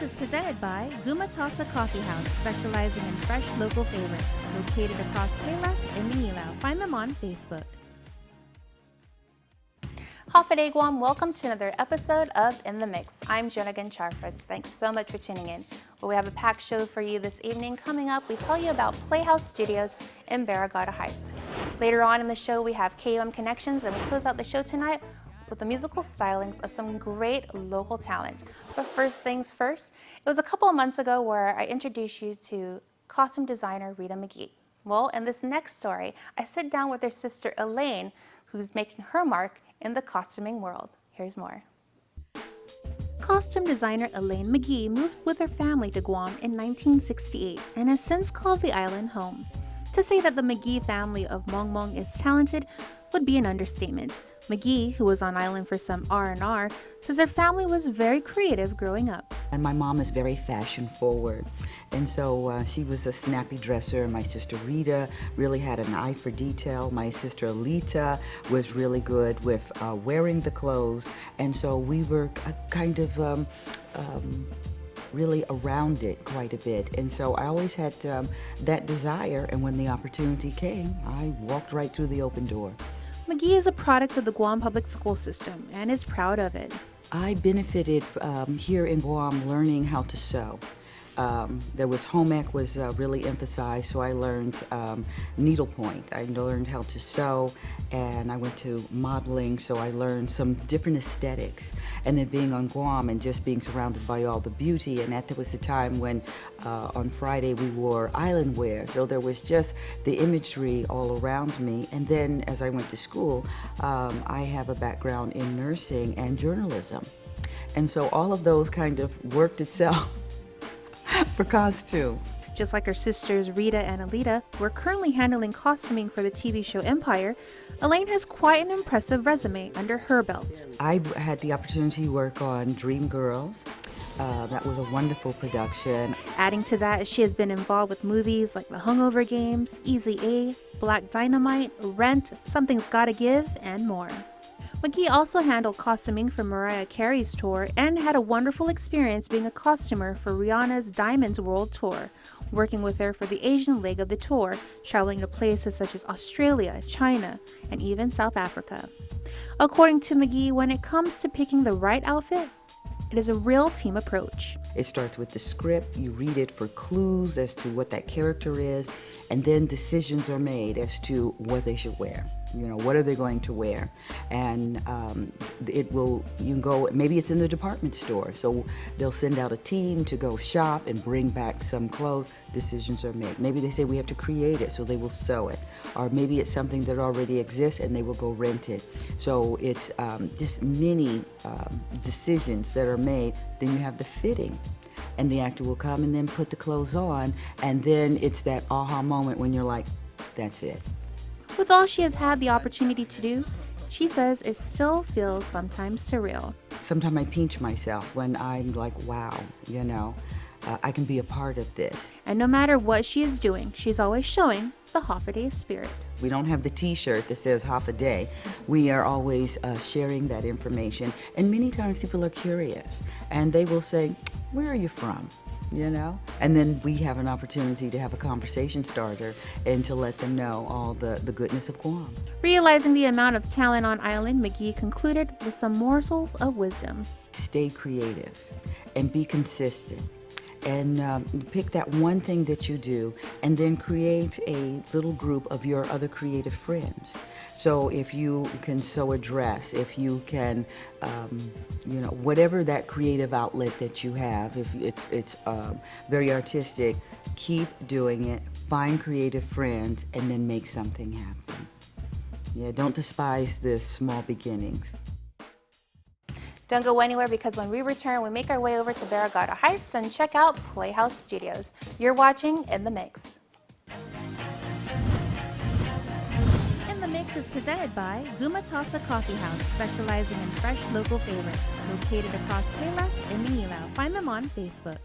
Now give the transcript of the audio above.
Mix is presented by Gumatasa Coffee House, specializing in fresh local favorites. Located across Payless in Manila. Find them on Facebook. Hafaday Guam, welcome to another episode of In the Mix. I'm Jonagan Charfus. Thanks so much for tuning in. Well, we have a packed show for you this evening. Coming up, we tell you about Playhouse Studios in Barrigada Heights. Later on in the show, we have KUM Connections, and we close out the show tonight with the musical stylings of some great local talent. But first things first, it was a couple of months ago where I introduced you to costume designer Elaine McGhee. Well, in this next story, I sit down with their sister Elaine, who's making her mark in the costuming world. Here's more. Costume designer Elaine McGhee moved with her family to Guam in 1968 and has since called the island home. To say that the McGhee family of Mongmong is talented would be an understatement. McGhee, who was on island for some R&R, says her family was very creative growing up. And my mom is very fashion forward. And so she was a snappy dresser. My sister Rita really had an eye for detail. My sister Alita was really good with wearing the clothes. And so we were kind of really around it quite a bit. And so I always had that desire. And when the opportunity came, I walked right through the open door. McGhee is a product of the Guam public school system and is proud of it. I benefited here in Guam learning how to sew. Home ec was really emphasized, so I learned needlepoint. I learned how to sew, and I went to modeling, so I learned some different aesthetics. And then being on Guam and just being surrounded by all the beauty, and that was the time when on Friday we wore island wear, so there was just the imagery all around me. And then as I went to school, I have a background in nursing and journalism. And so all of those kind of worked itself for costume. Just like her sisters Rita and Alita, who are currently handling costuming for the TV show Empire, Elaine has quite an impressive resume under her belt. I had the opportunity to work on Dreamgirls. That was a wonderful production. Adding to that, she has been involved with movies like The Hungover Games, Easy A, Black Dynamite, Rent, Something's Gotta Give, and more. McGhee also handled costuming for Mariah Carey's tour and had a wonderful experience being a costumer for Rihanna's Diamonds World Tour, working with her for the Asian leg of the tour, traveling to places such as Australia, China, and even South Africa. According to McGhee, when it comes to picking the right outfit, it is a real team approach. It starts with the script, you read it for clues as to what that character is, and then decisions are made as to what they should wear. You know, what are they going to wear? And you can go, maybe it's in the department store, so they'll send out a team to go shop and bring back some clothes. Decisions are made. Maybe they say we have to create it, so they will sew it. Or maybe it's something that already exists and they will go rent it. So it's just many decisions that are made. Then you have the fitting. And the actor will come and then put the clothes on, and then it's that aha moment when you're like, that's it. With all she has had the opportunity to do, she says it still feels sometimes surreal. Sometimes I pinch myself when I'm like, wow, you know, I can be a part of this. And no matter what she is doing, she's always showing the Hafaday spirit. We don't have the t-shirt that says half a day. We are always sharing that information. And many times people are curious and they will say, where are you from? You know? And then we have an opportunity to have a conversation starter and to let them know all the goodness of Guam. Realizing the amount of talent on island, McGhee concluded with some morsels of wisdom. Stay creative and be consistent. And pick that one thing that you do and then create a little group of your other creative friends. So if you can sew a dress, if you can, you know, whatever that creative outlet that you have, if it's very artistic, keep doing it, find creative friends, and then make something happen. Yeah, don't despise the small beginnings. Don't go anywhere, because when we return, we make our way over to Barrigada Heights and check out Playhouse Studios. You're watching In the Mix. In the Mix is presented by Gumatasa Coffee House, specializing in fresh local favorites. Located across Payless in Manila. Find them on Facebook.